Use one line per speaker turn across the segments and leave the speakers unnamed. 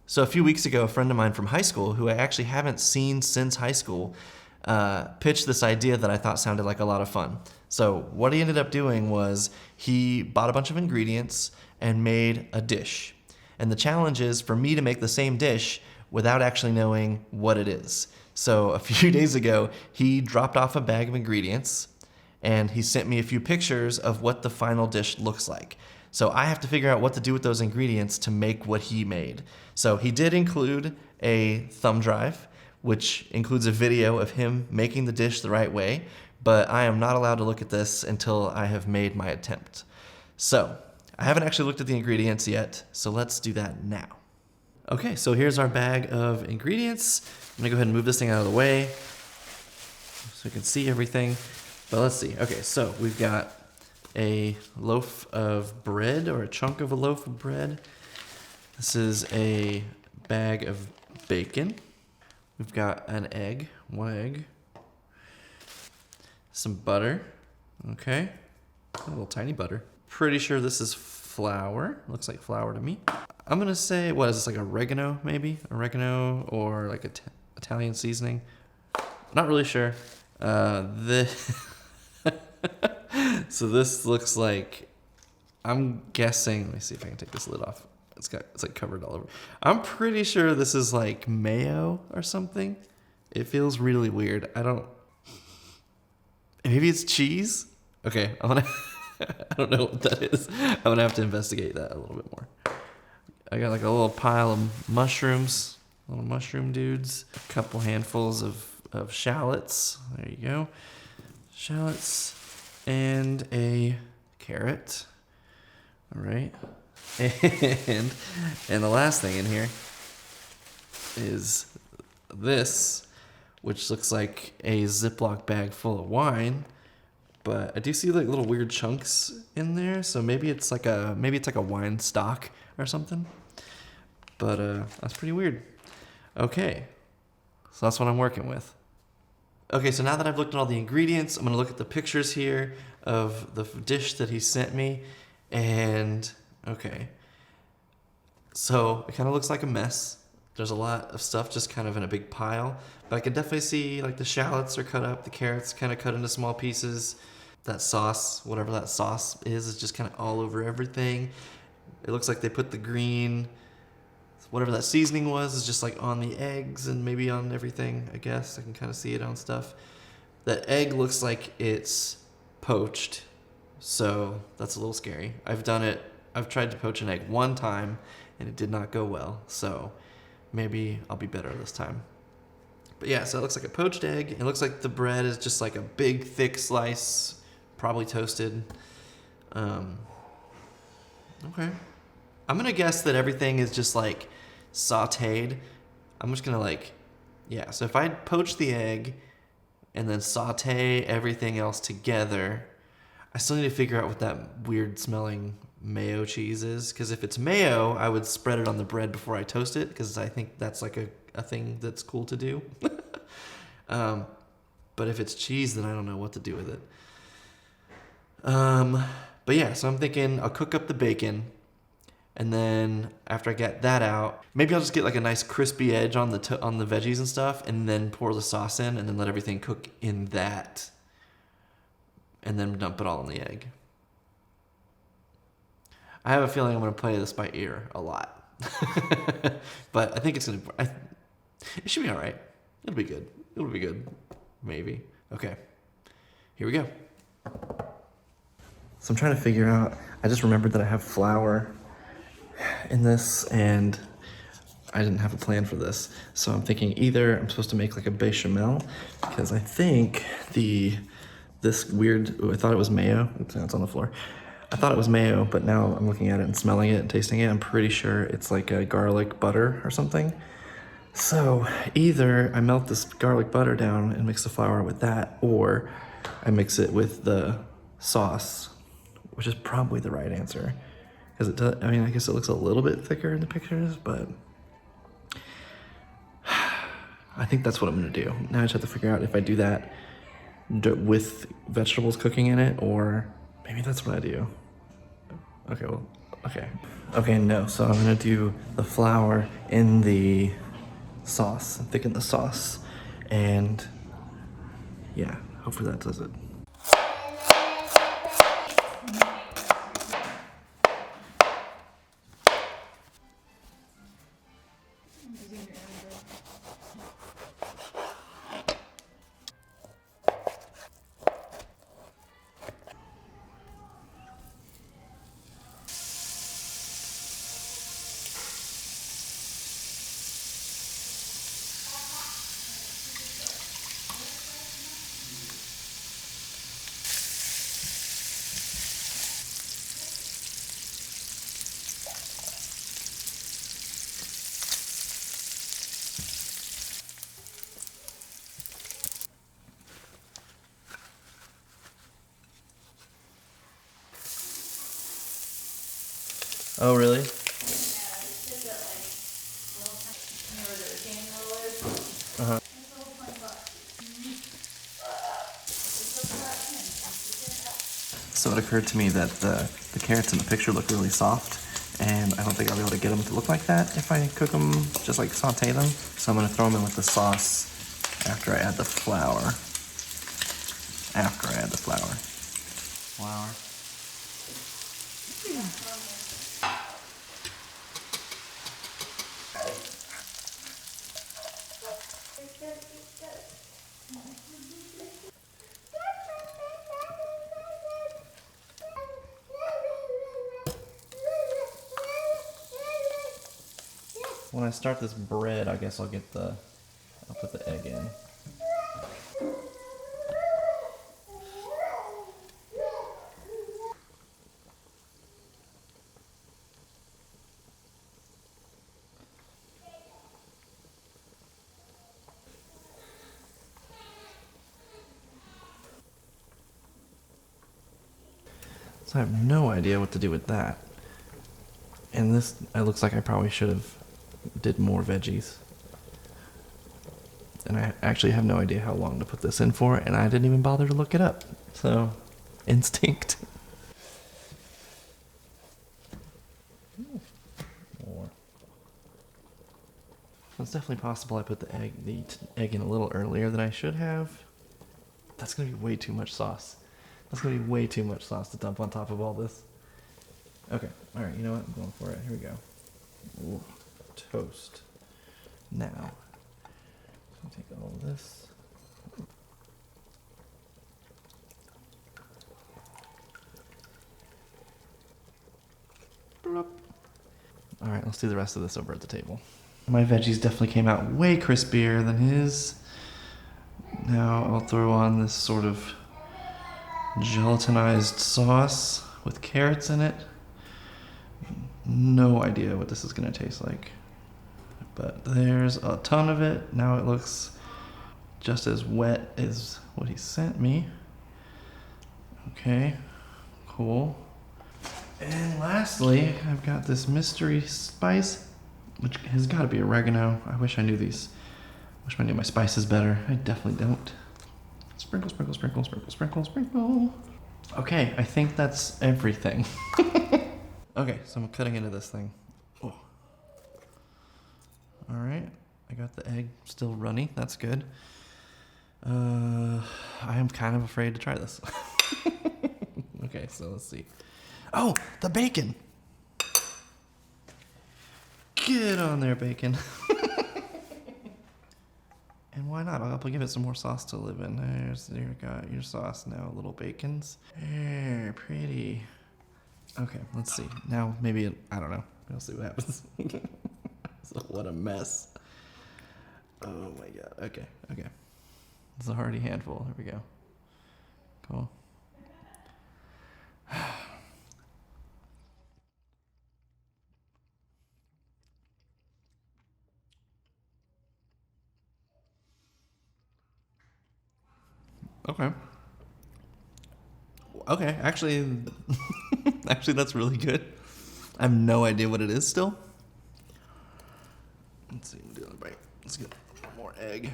So a few weeks ago, a friend of mine from high school, who I actually haven't seen since high school, pitched this idea that I thought sounded like a lot of fun. So what he ended up doing was he bought a bunch of ingredients and made a dish. And the challenge is for me to make the same dish without actually knowing what it is. So a few days ago, he dropped off a bag of ingredients and he sent me a few pictures of what the final dish looks like. So I have to figure out what to do with those ingredients to make what he made. So he did include a thumb drive, which includes a video of him making the dish the right way, but I am not allowed to look at this until I have made my attempt. So I haven't actually looked at the ingredients yet, so let's do that now. Okay, so here's our bag of ingredients. I'm gonna go ahead and move this thing out of the way so you can see everything. But let's see. Okay, so we've got a loaf of bread, or a chunk of a loaf of bread. This is a bag of bacon. We've got an egg, one egg. Some butter, okay. A little tiny butter. Pretty sure this is flour. Looks like flour to me. I'm gonna say, what is this, like oregano maybe? Oregano or like Italian seasoning? Not really sure. So this looks like, I'm guessing, let me see if I can take this lid off. It's like covered all over. I'm pretty sure this is like mayo or something. It feels really weird. Maybe it's cheese? Okay, I don't know what that is. I'm gonna have to investigate that a little bit more. I got like a little pile of mushrooms, little mushroom dudes, a couple handfuls of shallots. There you go. Shallots and a carrot. All right. And the last thing in here is this, which looks like a Ziploc bag full of wine, but I do see like little weird chunks in there, so maybe it's like a wine stock or something. But that's pretty weird. Okay, so that's what I'm working with. Okay, so now that I've looked at all the ingredients, I'm gonna look at the pictures here of the dish that he sent me, and okay. So it kind of looks like a mess. There's a lot of stuff just kind of in a big pile, but I can definitely see like the shallots are cut up, the carrots kind of cut into small pieces. That sauce, whatever that sauce is just kind of all over everything. It looks like they put the green, whatever that seasoning was, is just like on the eggs and maybe on everything, I guess. I can kind of see it on stuff. That egg looks like it's poached, so that's a little scary. I've tried to poach an egg one time and it did not go well, so maybe I'll be better this time. But yeah, so it looks like a poached egg. It looks like the bread is just like a big thick slice, probably toasted. Okay. I'm gonna guess that everything is just like sauteed. I'm just gonna so if I poach the egg and then saute everything else together, I still need to figure out what that weird smelling mayo cheese is, because if it's mayo, I would spread it on the bread before I toast it, because I think that's like a thing that's cool to do. But if it's cheese, then I don't know what to do with it. But yeah, so I'm thinking I'll cook up the bacon, and then after I get that out, maybe I'll just get like a nice crispy edge on the veggies and stuff, and then pour the sauce in, and then let everything cook in that, and then dump it all in the egg. I have a feeling I'm going to play this by ear a lot. But I think it should be all right. It'll be good. It'll be good. Maybe. Okay. Here we go. So I'm trying to figure out, I just remembered that I have flour in this, and I didn't have a plan for this. So I'm thinking either I'm supposed to make like a bechamel, because I think I thought it was mayo. Oops, it's on the floor. I thought it was mayo, but now I'm looking at it and smelling it and tasting it. I'm pretty sure it's like a garlic butter or something. So either I melt this garlic butter down and mix the flour with that, or I mix it with the sauce, which is probably the right answer. Because it does, I guess it looks a little bit thicker in the pictures, but I think that's what I'm gonna do. Now I just have to figure out if I do that with vegetables cooking in it, or maybe that's what I do. Okay, well, Okay. Okay, no. So I'm gonna do the flour in the sauce, thicken the sauce, and yeah, hopefully that does it. Oh, really? Uh-huh. So it occurred to me that the carrots in the picture look really soft, and I don't think I'll be able to get them to look like that if I cook them, just like saute them. So I'm gonna throw them in with the sauce after I add the flour. Flour. When I start this bread, I guess I'll put the egg in. So I have no idea what to do with that. And this, it looks like I probably should have did more veggies. And I actually have no idea how long to put this in for, and I didn't even bother to look it up. So, instinct. More. It's definitely possible I put the egg in a little earlier than I should have. That's gonna be way too much sauce. That's gonna be way too much sauce to dump on top of all this. Okay, all right, you know what? I'm going for it. Here we go. Ooh, toast. Now, I'll take all of this. All right, let's do the rest of this over at the table. My veggies definitely came out way crispier than his. Now I'll throw on this sort of gelatinized sauce with carrots in it. No idea what this is gonna taste like. But there's a ton of it. Now it looks just as wet as what he sent me. Okay, cool. And lastly, I've got this mystery spice, which has got to be oregano. I wish I knew these. Wish I knew my spices better. I definitely don't. Sprinkle, sprinkle, sprinkle, sprinkle, sprinkle, sprinkle. Okay, I think that's everything. Okay, so I'm cutting into this thing. Oh. All right, I got the egg still runny. That's good. I am kind of afraid to try this. Okay, so let's see. Oh, the bacon. Get on there, bacon. And why not? I'll give it some more sauce to live in. There you got your sauce now, little bacons. There, pretty. Okay, let's see. Now, maybe, I don't know. We'll see what happens. So what a mess. Oh my god. Okay, okay. It's a hearty handful. Here we go. Cool. Okay. Okay, actually, actually that's really good. I have no idea what it is still. Let's see, do another bite. Let's get one more egg.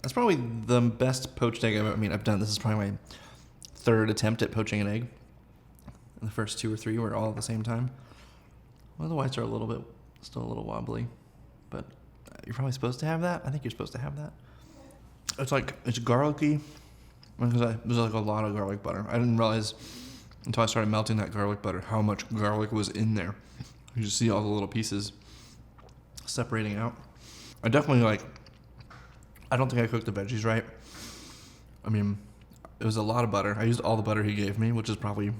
That's probably the best poached egg I've done. This is probably my third attempt at poaching an egg. And the first 2 or 3 were all at the same time. Well, the whites are still a little wobbly, but you're probably supposed to have that. I think you're supposed to have that. It's garlicky, because there's like a lot of garlic butter. I didn't realize until I started melting that garlic butter how much garlic was in there. You just see all the little pieces separating out. I definitely I don't think I cooked the veggies right. I mean, it was a lot of butter. I used all the butter he gave me, which is probably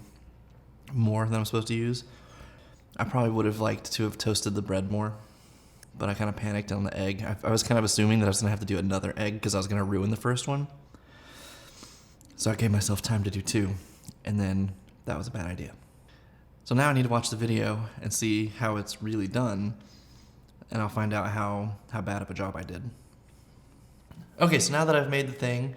more than I'm supposed to use. I probably would have liked to have toasted the bread more, but I kind of panicked on the egg. I was kind of assuming that I was going to have to do another egg because I was going to ruin the first one. So I gave myself time to do 2, and then that was a bad idea. So now I need to watch the video and see how it's really done, and I'll find out how bad of a job I did. Okay, so now that I've made the thing,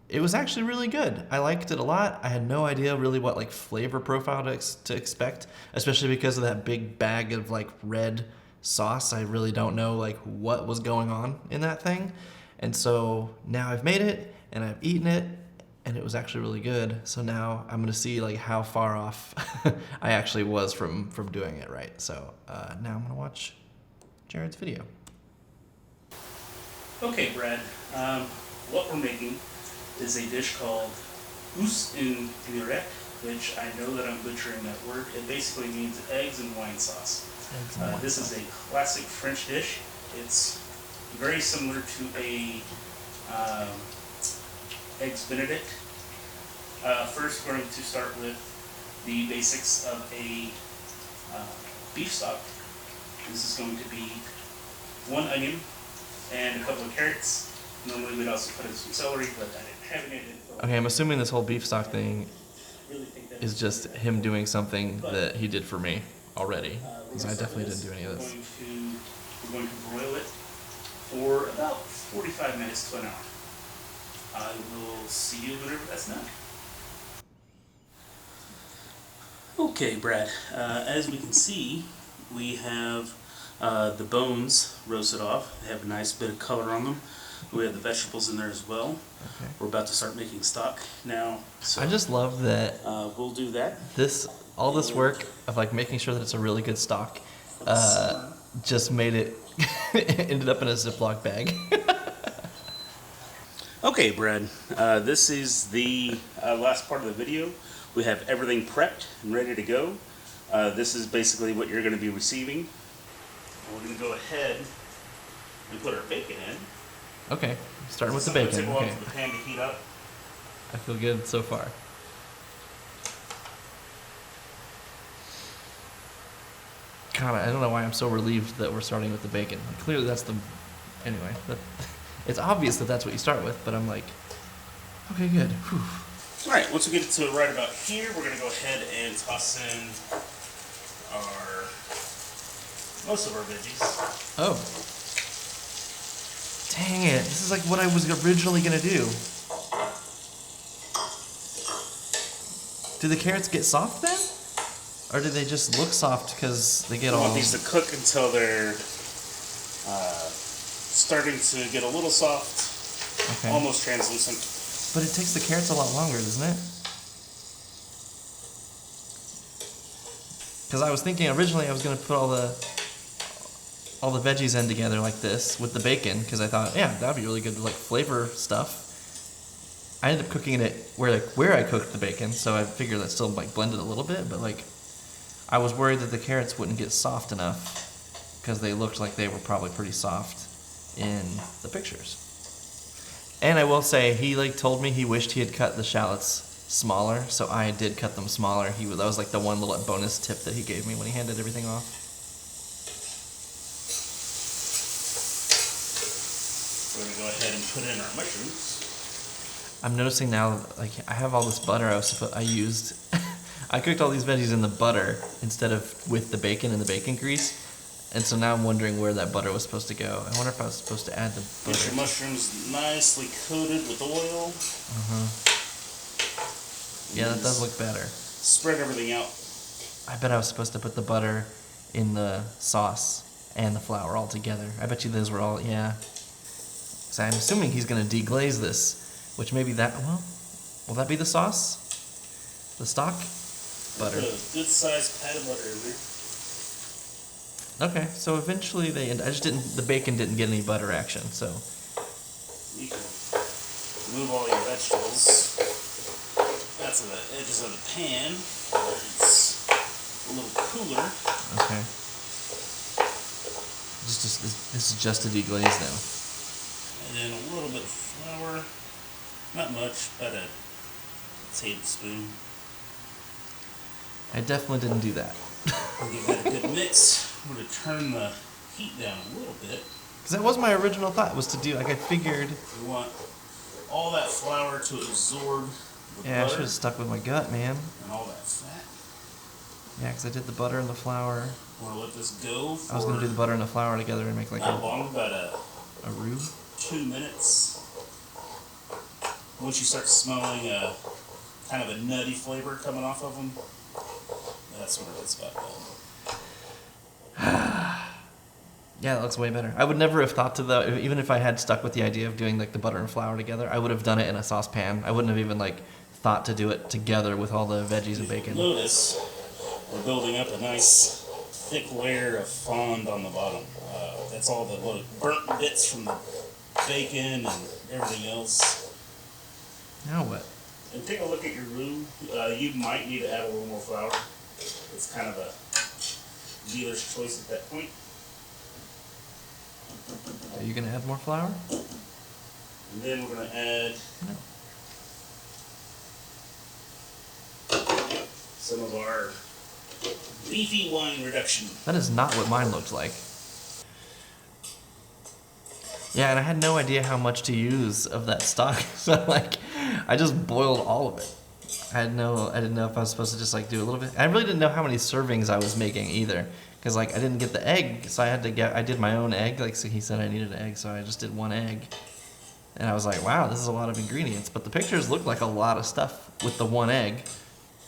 it was actually really good. I liked it a lot. I had no idea really what flavor profile to expect, especially because of that big bag of red sauce. I really don't know what was going on in that thing. And so now I've made it and I've eaten it and it was actually really good. So now I'm gonna see how far off I actually was from doing it right. So now I'm gonna watch Jared's video.
Okay, Brad, what we're making is a dish called ous in Lirec, which I know that I'm butchering that word. It basically means eggs and wine sauce. This is a classic French dish. It's very similar to a eggs Benedict. First, we're going to start with the basics of a beef stock. This is going to be 1 onion and a couple of carrots. Normally we'd also put in some celery, but I didn't have any.
Okay, I'm assuming this whole beef stock thing is just him doing something that he did for me already, because I definitely didn't do any of this.
We're going to broil it for about 45 minutes to an hour. I will see you whenever that's done. Okay, Brad, as we can see, we have the bones roasted off. They have a nice bit of color on them. We have the vegetables in there as well.
Okay.
We're about to start making stock now. So
I just love that
we'll do that.
All this work of making sure that it's a really good stock just made it ended up in a Ziploc bag.
Okay, Brad, this is the last part of the video. We have everything prepped and ready to go. This is basically what you're going to be receiving. We're going to go ahead and put our bacon in.
Okay, starting with the bacon.
Take a while
Okay.
for the pan to heat up.
I feel good so far. God, I don't know why I'm so relieved that we're starting with the bacon. Clearly that's the... Anyway, it's obvious that that's what you start with, but I'm like, okay, good. Whew.
Alright, once we get to right about here, we're going to go ahead and toss in most of our veggies.
Oh. Dang it. This is what I was originally going to do. Do the carrots get soft then? Or do they just look soft because they get all...
I want these to cook until they're starting to get a little soft,
okay.
Almost translucent.
But it takes the carrots a lot longer, doesn't it? Because I was thinking originally I was going to put all the veggies in together like this with the bacon, because I thought, yeah, that would be really good flavor stuff. I ended up cooking it where I cooked the bacon, so I figured that still blended a little bit, but I was worried that the carrots wouldn't get soft enough because they looked like they were probably pretty soft in the pictures. And I will say, he told me he wished he had cut the shallots smaller, so I did cut them smaller. That was the one little bonus tip that he gave me when he handed everything off.
We're going to go ahead and put in our mushrooms.
I'm noticing now, I have all this butter I used. I cooked all these veggies in the butter instead of with the bacon and the bacon grease. And so now I'm wondering where that butter was supposed to go. I wonder if I was supposed to add the butter.
Get your mushrooms nicely coated with oil.
Yeah, that does look better.
Spread everything out.
I bet I was supposed to put the butter in the sauce and the flour all together. I bet you those were all, yeah. So I'm assuming he's going to deglaze this, which maybe will that be the sauce? The stock? butter.
Put a good sized pat of butter in there.
Okay, so eventually I just didn't, the bacon didn't get any butter action, so.
You can move all your vegetables out to the edges of the pan where it's a little cooler.
Okay. This is just to deglaze now.
And then a little bit of flour. Not much, about a tablespoon.
I definitely didn't do that.
Give that a good mix. I'm going to turn the heat down a little bit.
Because that was my original thought, was to do, like I figured.
We want all that flour to absorb the
Yeah, I should
butter
have stuck with my gut, man.
and all that fat.
Yeah, because I did the butter and the flour.
We're going to let this go for
I was going to do the butter and the flour together and make like
not long, about
a roux.
2 minutes. Once you start smelling kind of a nutty flavor coming off of them, that's when it's about done.
Yeah, that looks way better. I would never have thought to even if I had stuck with the idea of doing like the butter and flour together, I would have done it in a saucepan. I wouldn't have even like thought to do it together with all the veggies and bacon.
Notice we're building up a nice thick layer of fond on the bottom. That's all the little burnt bits from the bacon and everything else.
Now what?
And take a look at your roux. You might need to add a little more flour. It's kind of a dealer's choice at that point.
Are you going to add more flour?
And then we're going to add
No.
some of our beefy wine reduction.
That is not what mine looked like. Yeah, and I had no idea how much to use of that stock, so like, I just boiled all of it. I didn't know if I was supposed to just like do a little bit. I really didn't know how many servings I was making either, because like I didn't get the egg, so I did my own egg. Like so he said I needed an egg, so I just did one egg. And I was like, wow, this is a lot of ingredients. But the pictures look like a lot of stuff with the one egg.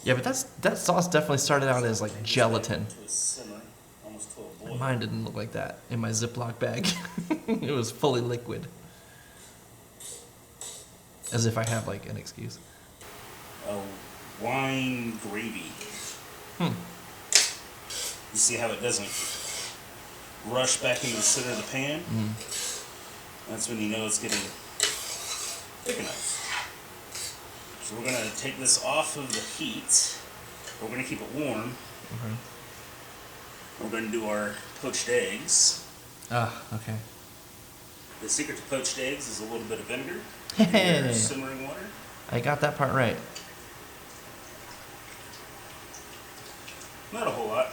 Yeah, but that sauce definitely started out as like gelatin.
To a simmer, almost to a boil.
Mine didn't look like that in my Ziploc bag. It was fully liquid. As if I have like an excuse.
Wine gravy. You see how it doesn't rush back into the center of the pan? That's when you know it's getting thick enough. So we're going to take this off of the heat. We're going to keep it warm.
Okay.
We're going to do our poached eggs.
Ah, okay.
The secret to poached eggs is a little bit of vinegar
Hey.
in your simmering water.
I got that part right.
Not a whole lot.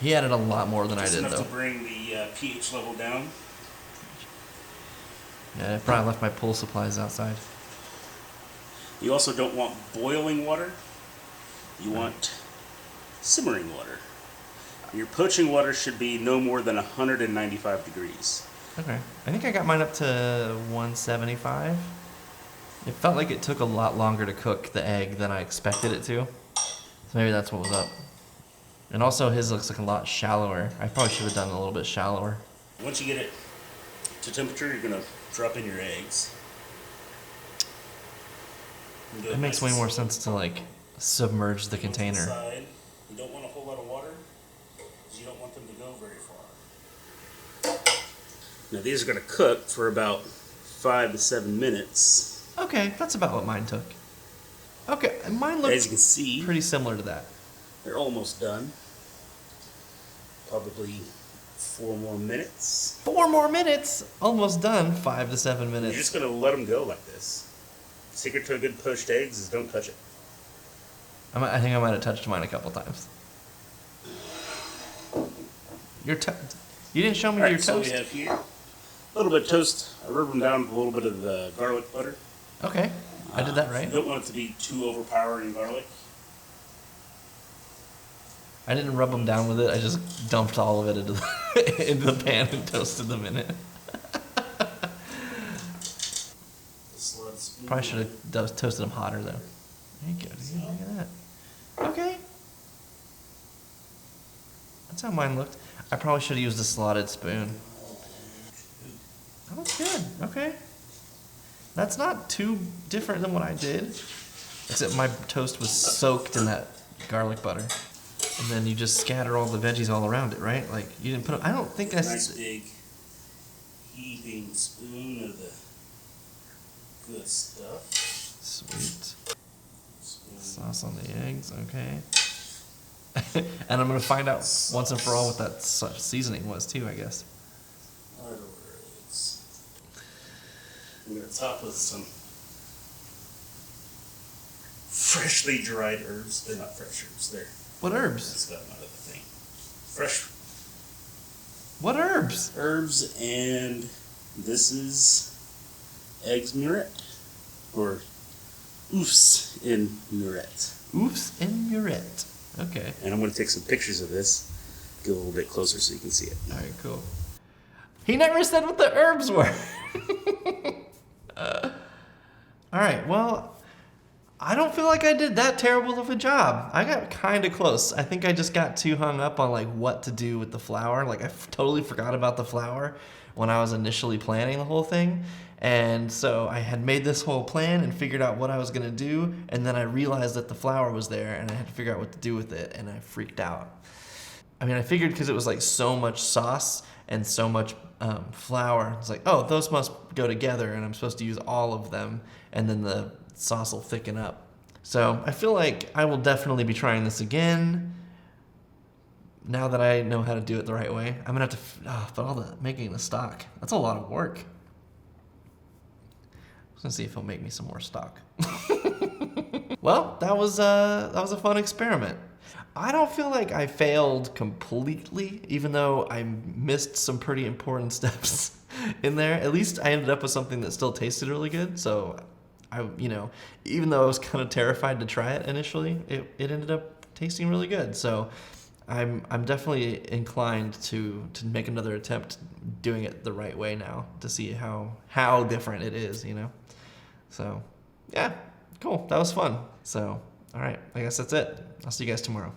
He added a lot more than
Just
I did,
enough
though.
to bring the pH level down.
Yeah, I probably left my pool supplies outside.
You also don't want boiling water. You want simmering water. Your poaching water should be no more than 195 degrees.
Okay. I think I got mine up to 175. It felt like it took a lot longer to cook the egg than I expected it to. So maybe that's what was up. And also his looks like a lot shallower. I probably should have done it a little bit shallower.
Once you get it to temperature, you're going to drop in your eggs.
It makes way more sense to like submerge the container.
Side. You don't want a whole lot of water because you don't want them to go very far. Now these are going to cook for about 5 to 7 minutes.
Okay, that's about what mine took. Okay, mine
As
looked
you can see,
pretty similar to that.
they're almost done. Probably 4 more minutes.
4 more minutes? Almost done. 5 to 7
You're
minutes.
just going to let them go like this. Secret to a good poached eggs is don't touch it.
I think I might have touched mine a couple times. You didn't show me your
Alright, so
toast.
we have here a little bit of toast. I rubbed them down with a little bit of the garlic butter.
Okay, I did that right.
You don't want it to be too overpowering garlic.
I didn't rub them down with it. I just dumped all of it into the, into the pan and toasted them in it. Probably should have toasted them hotter though. There you go. Dude. Look at that. Okay. That's how mine looked. I probably should have used a slotted spoon. That looks good. Okay. That's not too different than what I did. Except my toast was soaked in that garlic butter. And then you just scatter all the veggies all around it, right? Like you didn't put. I don't think I.
Nice big heaping spoon of the good stuff.
Sweet.
Spoon.
Sauce on the eggs, okay. And I'm gonna find out once and for all what that seasoning was too, I guess.
Lard over eggs. I'm gonna top with some freshly dried herbs. They're not fresh herbs. They're
What herbs?
just got them out of the thing. Fresh
What herbs?
herbs, and this is eggs murette, or oofs in murette.
Oofs and murette. Okay.
And I'm going to take some pictures of this, get a little bit closer so you can see it.
All right, cool. He never said what the herbs were. All right, well, I don't feel like I did that terrible of a job. I got kind of close. I think I just got too hung up on like what to do with the flour. Like I totally forgot about the flour when I was initially planning the whole thing. And so I had made this whole plan and figured out what I was gonna do, and then I realized that the flour was there and I had to figure out what to do with it, and I freaked out. I mean, I figured because it was like so much sauce and so much flour, it's like, oh, those must go together, and I'm supposed to use all of them, and then the sauce will thicken up. So I feel like I will definitely be trying this again. Now that I know how to do it the right way, I'm gonna have to, but all the making the stock, that's a lot of work. I'm gonna see if he'll make me some more stock. Well, that was a fun experiment. I don't feel like I failed completely, even though I missed some pretty important steps in there. At least I ended up with something that still tasted really good. So, even though I was kind of terrified to try it initially, it ended up tasting really good. So, I'm definitely inclined to make another attempt doing it the right way now to see how different it is, So, yeah, cool. That was fun. So, all right, I guess that's it. I'll see you guys tomorrow.